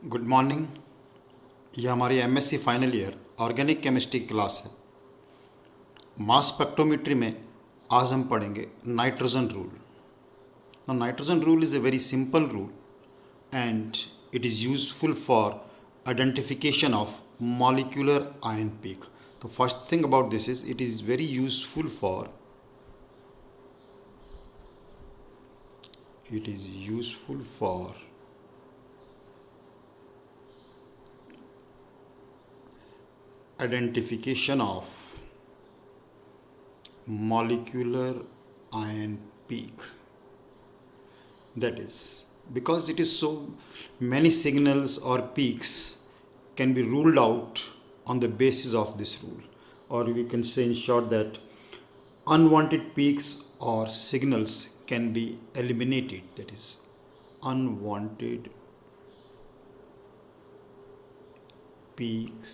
Good morning. ये हमारी MSc final year organic chemistry class है। मास स्पेक्ट्रोमेट्री में आज हम पढ़ेंगे nitrogen rule. Nitrogen rule is a very simple rule and it is useful for identification of molecular ion peak. तो first thing about this is it is very useful for it is useful for identification of molecular ion peak. That is because it is so many signals or peaks can be ruled out on the basis of this rule, or we can say in short that unwanted peaks or signals can be eliminated. That is unwanted peaks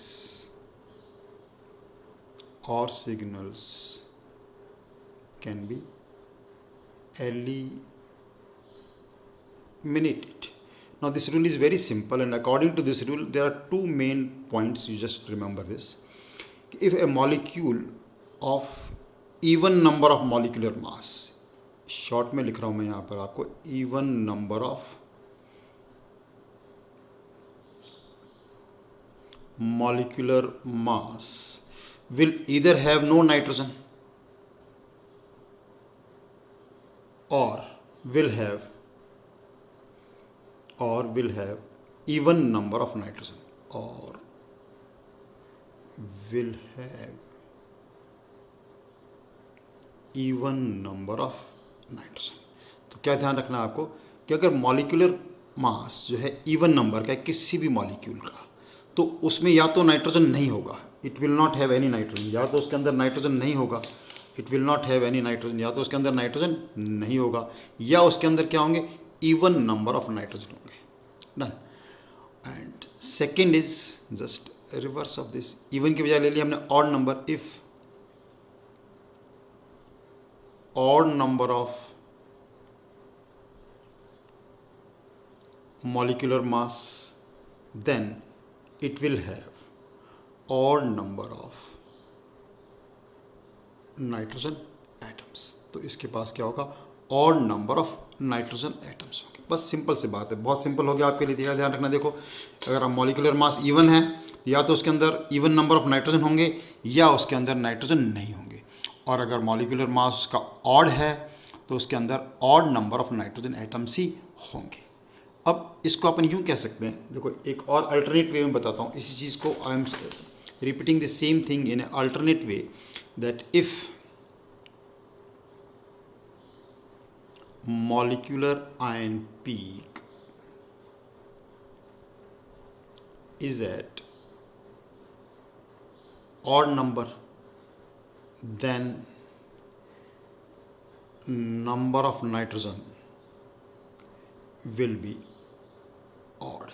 or signals can be eliminated. Now this rule is very simple, and according to this rule there are two main points. You just remember this. If a molecule of even number of molecular mass, short में लिख रहा हूँ मैं यहाँ पर आपको, even number of molecular mass will either have no nitrogen or will have even number of nitrogen, or will have even number of nitrogen. तो क्या ध्यान रखना है आपको कि अगर मॉलिक्यूलर मास जो है इवन नंबर का है किसी भी मॉलिक्यूल का, तो उसमें या तो नाइट्रोजन नहीं होगा, it will not have any nitrogen, या तो उसके अंदर नाइट्रोजन नहीं होगा, it will not have any nitrogen, या तो उसके अंदर नाइट्रोजन नहीं होगा, या उसके अंदर क्या होंगे, इवन नंबर ऑफ नाइट्रोजन होंगे। Done. And second is just reverse of this. Even की बजाय ले लिया हमने odd number. If odd number of molecular mass, then it will have odd number of nitrogen atoms. तो इसके पास क्या होगा, odd number of nitrogen atoms होंगे। बस सिंपल सी बात है, बहुत सिंपल हो गया आपके लिए। ध्यान रखना, देखो अगर मॉलिक्यूलर मास इवन है या तो उसके अंदर इवन नंबर ऑफ नाइट्रोजन होंगे या उसके अंदर नाइट्रोजन नहीं होंगे, और अगर मॉलिक्यूलर मास का ऑड है तो उसके अंदर odd number of nitrogen atoms ही होंगे। अब इसको अपन यूँ कह सकते हैं, देखो एक और अल्टरनेट वे में बताता हूँ इसी चीज़ को। I am repeating the same thing in alternate way, that if molecular ion peak is at odd number, then number of nitrogen will be odd,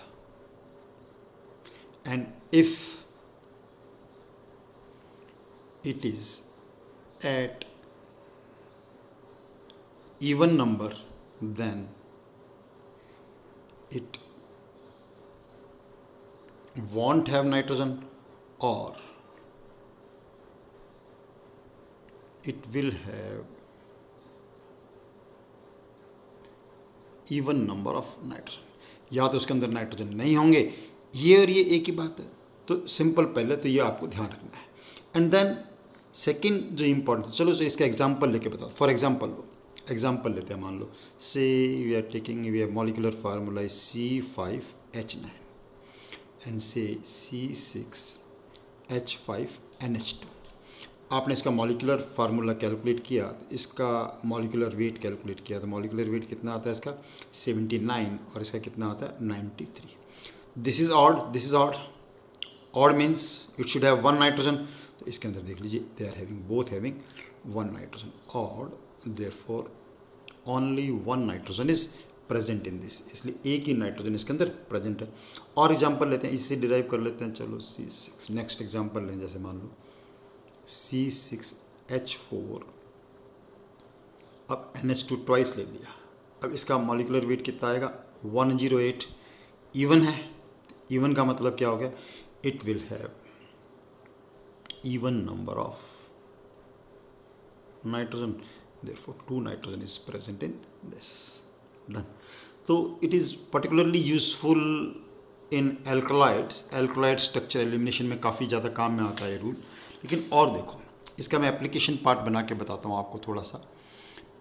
and if it is at even number, then it won't have nitrogen, or it will have even number of nitrogen, या तो उसके अंदर nitrogen नहीं होंगे, ये और ये एक ही बात है। तो सिंपल पहले तो ये आपको ध्यान रखना है। एंड देन सेकंड जो इम्पोर्टेंट, चलो इसका एग्जांपल लेके बता। फॉर एग्जांपल लो, एग्जांपल लेते हैं। मान लो say we are taking, we have molecular formula is C5H9 and say C6H5NH2। आपने इसका मॉलिक्यूलर फार्मूला कैलकुलेट किया, इसका मॉलिक्यूलर वेट कैलकुलेट किया, तो मॉलिक्यूलर वेट कितना आता है इसका 79, और इसका कितना आता है 93। This is odd, this is odd. Odd means it should have one nitrogen, तो इसके अंदर देख लीजिए they are having both having one nitrogen. Odd, therefore only one nitrogen is present in this, इसलिए एक ही नाइट्रोजन इसके अंदर प्रेजेंट है। और एग्जांपल लेते हैं, इससे डिराइव कर लेते हैं। चलो C6, नेक्स्ट एग्जांपल लें, जैसे मान लो C6H4, अब NH2 ट्वाइस ले लिया। अब इसका मॉलिक्यूलर वेट कितना आएगा 108, इवन है इवन का मतलब क्या हो गया, it will have even number of nitrogen, therefore 2 nitrogen is present in this. Done. So it is particularly useful in alkaloid structure elimination में काफ़ी ज़्यादा काम में आता है ये रूल. लेकिन और देखो, इसका मैं एप्लीकेशन पार्ट बना के बताता हूँ आपको थोड़ा सा.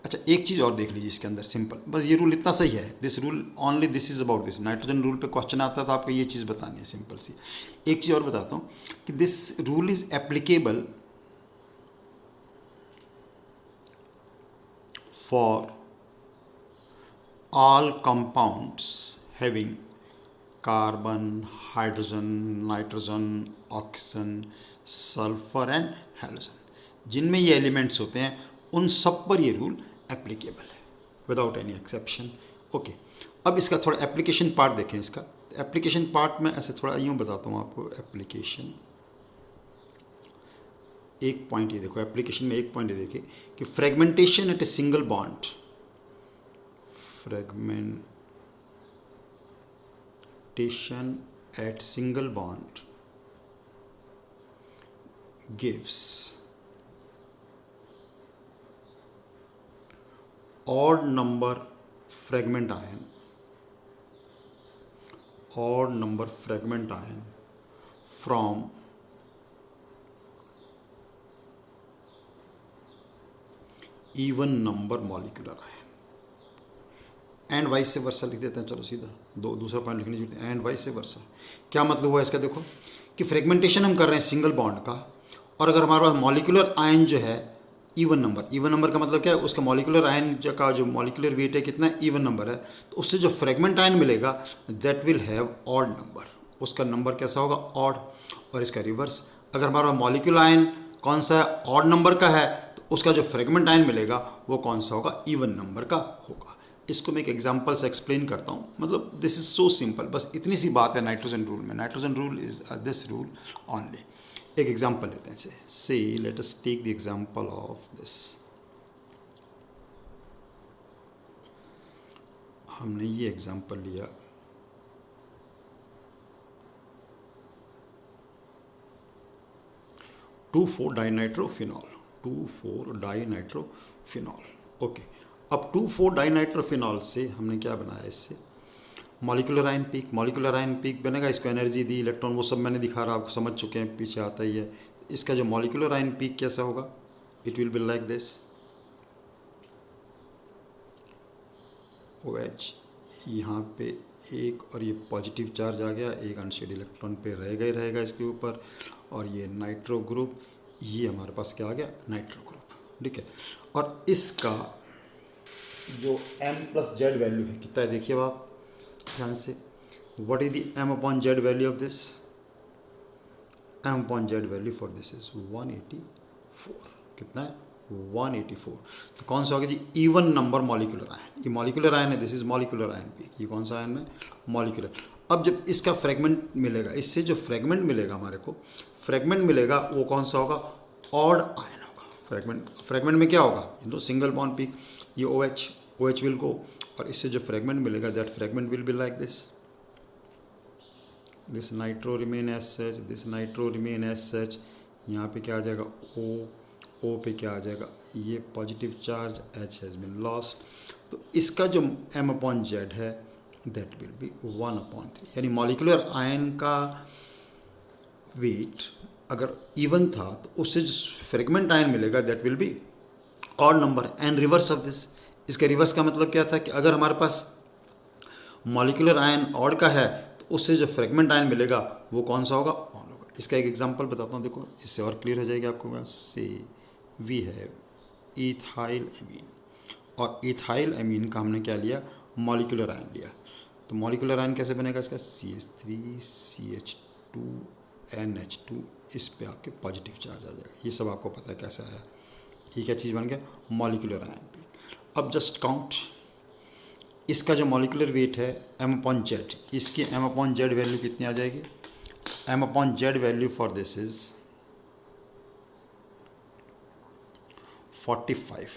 अच्छा, एक चीज़ और देख लीजिए इसके अंदर, सिंपल, बस ये रूल इतना सही है. This rule only this is about this. Nitrogen rule पे क्वेश्चन आता था, आपको ये चीज़ बतानी है, सिंपल सी. एक चीज़ और बताता हूँ कि this rule is applicable for all compounds having carbon, hydrogen, nitrogen, oxygen, sulphur and halogen. जिनमें ये एलिमेंट्स होते हैं उन सब पर ये रूल एप्लीकेबल है विदाउट एनी एक्सेप्शन. ओके, अब इसका थोड़ा एप्लीकेशन पार्ट देखें. इसका एप्लीकेशन पार्ट में ऐसे थोड़ा यूँ बताता हूँ आपको. एप्लीकेशन एक पॉइंट ये देखो, एप्लीकेशन में एक पॉइंट ये देखिए कि fragmentation at a single bond, fragmentation at single bond gives odd number fragment ion from even number molecular ion. And vice से वर्सा लिख देते हैं. चलो सीधा दूसरा पॉइंट लिखने की, एंड वाइस से वर्सा. क्या मतलब हुआ इसका, देखो कि फ्रेगमेंटेशन हम कर रहे हैं सिंगल बॉन्ड का, और अगर हमारे पास मॉलिक्यूलर आयन जो है इवन नंबर का मतलब क्या है, उसका मॉलिक्यूलर आयन का जो मॉलिक्यूलर वेट है कितना है, इवन नंबर है, तो उससे जो फ्रेगमेंट आयन मिलेगा that will have odd number. उसका नंबर कैसा होगा, ऑड. और इसका रिवर्स, अगर हमारा मॉलिक्यूलर आयन कौन सा है, ऑड नंबर का है, तो उसका जो फ्रेगमेंट आयन मिलेगा वो कौन सा होगा, इवन नंबर का होगा. इसको मैं एक एग्जांपल से एक्सप्लेन करता हूँ. मतलब दिस इज सो सिंपल, बस इतनी सी बात है नाइट्रोजन रूल में. Nitrogen rule is this rule only. एक एग्जांपल लेते हैं. Say let us take the example of this. हमने ये एग्जांपल लिया, टू फोर डाइनाइट्रोफिनॉल. ओके, अब 2,4-डाइनाइट्रोफिनॉल से हमने क्या बनाया, इससे मॉलिक्यूलर आयन पीक बनेगा. इसको एनर्जी दी, इलेक्ट्रॉन, वो सब मैंने दिखा रहा, आपको समझ चुके हैं, पीछे आता ही है. इसका जो मॉलिक्यूलर आयन पीक कैसा होगा, it will be like this. OH यहाँ पे एक, और ये पॉजिटिव चार्ज आ गया, एक अनशेड इलेक्ट्रॉन पे रहेगा ही रहेगा इसके ऊपर, और ये नाइट्रो ग्रुप, ये हमारे पास क्या आ गया, नाइट्रो ग्रुप. ठीक है, और इसका जो M+Z वैल्यू है कितना है, देखिए आप ध्यान से. What is the M/Z value of this, M/Z value for this is 184. कितना है, 184. तो कौन सा होगा जी, इवन नंबर मॉलिक्यूलर आयन. ये मॉलिक्यूलर आयन है, this is molecular ion peak. ये कौन सा आयन है, मॉलिक्यूलर. अब जब इसका फ्रेगमेंट मिलेगा, इससे जो फ्रेगमेंट मिलेगा हमारे को, फ्रेगमेंट मिलेगा वो कौन सा होगा, ऑड आयन होगा. फ्रेगमेंट में क्या होगा, सिंगल बॉन्ड पीक, ये OH विल गो, और इससे जो फ्रेगमेंट मिलेगा that fragment will be like this. This nitro remain as such, this nitro remain as such. यहाँ पे क्या आ जाएगा, O पे क्या आ जाएगा, ये positive charge, H has been lost. तो इसका जो M/Z है दैट विल बी 1/3. यानी मॉलिक्यूलर आयन का वेट अगर इवन था तो उससे जो फ्रेगमेंट आयन मिलेगा that will be odd number. And reverse of this, इसका रिवर्स का मतलब क्या था कि अगर हमारे पास मॉलिक्यूलर आयन ऑड का है तो उससे जो फ्रेगमेंट आयन मिलेगा वो कौन सा होगा, ऑड होगा. इसका एक एग्जांपल बताता हूँ, देखो इससे और क्लियर हो जाएगा आपको. से वी हैव इथाइल एमीन, और इथाइल एमीन का हमने क्या लिया, मॉलिक्यूलर आयन लिया. तो मॉलिक्यूलर आयन कैसे बनेगा इसका, CH3CH2NH2, इस पे आपके पॉजिटिव चार्ज आ जाएगा. ये सब आपको पता है कैसे आया. ये क्या चीज़ बन गया, मॉलिक्यूलर आयन पे. अब जस्ट काउंट, इसका जो मॉलिक्यूलर वेट है M/Z, इसकी M/Z वैल्यू कितनी आ जाएगी, M/Z value for this is 45.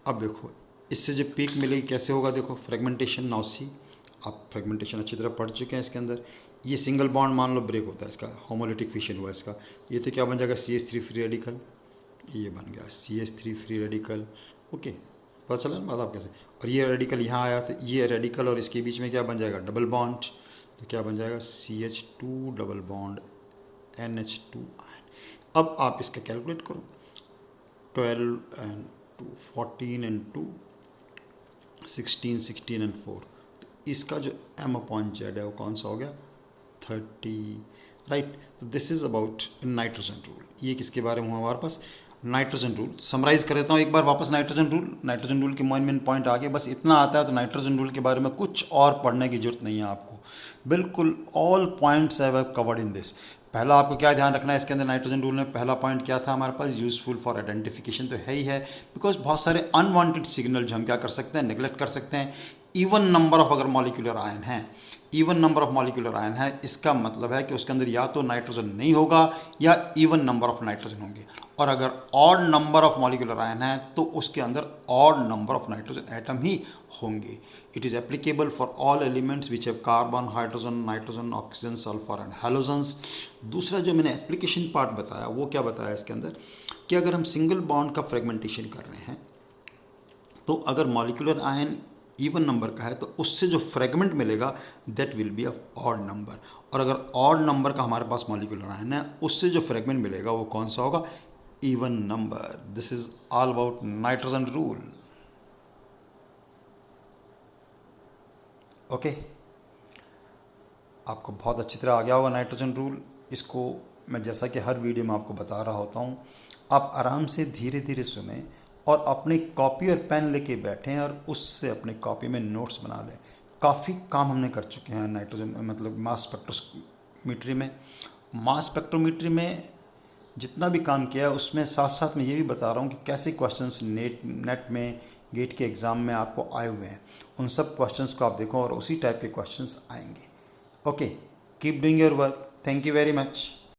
अब देखो इससे जो पीक मिलेगी कैसे होगा, देखो फ्रेगमेंटेशन, नाउ सी आप फ्रेगमेंटेशन अच्छी तरह पढ़ चुके हैं इसके अंदर। ये सिंगल बॉन्ड मान लो ब्रेक होता है इसका, होमोलिटिक फिशन हुआ इसका, ये तो क्या बन जाएगा CH3 फ्री रेडिकल, ये बन गया CH3 फ्री रेडिकल। ओके, पता चला ना बात आप कैसे। और ये रेडिकल यहाँ आया तो ये रेडिकल और इसके बीच में क्या बन जाएगा, डबल बॉन्ड, तो क्या बन जाएगा CH2 double bond NH2 ion. अब आप इसका कैलकुलेट करो, 12 एंड 2 14 एंड 2 16 16 एंड 4, तो इसका जो M/Z है वो कौन सा हो गया 30, राइट। तो this is about nitrogen rule. ये किसके बारे में हुआ हमारे पास, नाइट्रोजन रूल। समराइज़ कर देता हूँ एक बार वापस नाइट्रोजन रूल के मेन पॉइंट आगे बस इतना आता है। तो नाइट्रोजन रूल के बारे में कुछ और पढ़ने की जरूरत नहीं है आपको, बिल्कुल all points have covered in this. पहला आपको क्या ध्यान रखना है इसके अंदर, नाइट्रोजन रूल में पहला पॉइंट क्या था हमारे पास, यूजफुल फॉर आइडेंटिफिकेशन, तो है ही है, बिकॉज बहुत सारे अनवांटेड सिग्नल जो हम क्या कर सकते हैं, नेग्लेक्ट कर सकते हैं। इवन नंबर ऑफ अगर मॉलिक्यूलर आयन है, even number of molecular ion है, इसका मतलब है कि उसके अंदर या तो नाइट्रोजन नहीं होगा या इवन नंबर ऑफ नाइट्रोजन होंगे। और अगर odd number of molecular ion है तो उसके अंदर odd number of nitrogen atom ही होंगे। It is applicable for all elements which have carbon, hydrogen, nitrogen, oxygen, sulphur and halogens. दूसरा जो मैंने एप्लीकेशन पार्ट बताया वो क्या बताया इसके अंदर, कि अगर हम सिंगल बॉन्ड का फ्रेगमेंटेशन कर रहे हैं तो अगर मॉलिक्यूलर आयन इवन नंबर का है तो उससे जो फ्रेगमेंट मिलेगा that will be of odd number. और अगर ऑड नंबर का हमारे पास मॉलिक्यूलर आयन है उससे जो फ्रेगमेंट मिलेगा वो कौन सा होगा, even number. This is all about nitrogen rule. Okay, आपको बहुत अच्छी तरह आ गया होगा नाइट्रोजन रूल। इसको मैं जैसा कि हर वीडियो में आपको बता रहा होता हूँ, आप आराम से धीरे धीरे सुने और अपनी कॉपी और पेन लेके बैठें और उससे अपनी कॉपी में नोट्स बना लें। काफ़ी काम हमने कर चुके हैं नाइट्रोजन मतलब मास स्पेक्ट्रोमीट्री में। मास स्पेक्ट्रोमीट्री में जितना भी काम किया है उसमें साथ साथ मैं ये भी बता रहा हूँ कि कैसे क्वेश्चंस नेट में गेट के एग्ज़ाम में आपको आए हुए हैं। उन सब क्वेश्चंस को आप देखो और उसी टाइप के क्वेश्चंस आएंगे। Okay, keep doing your work. Thank you very much.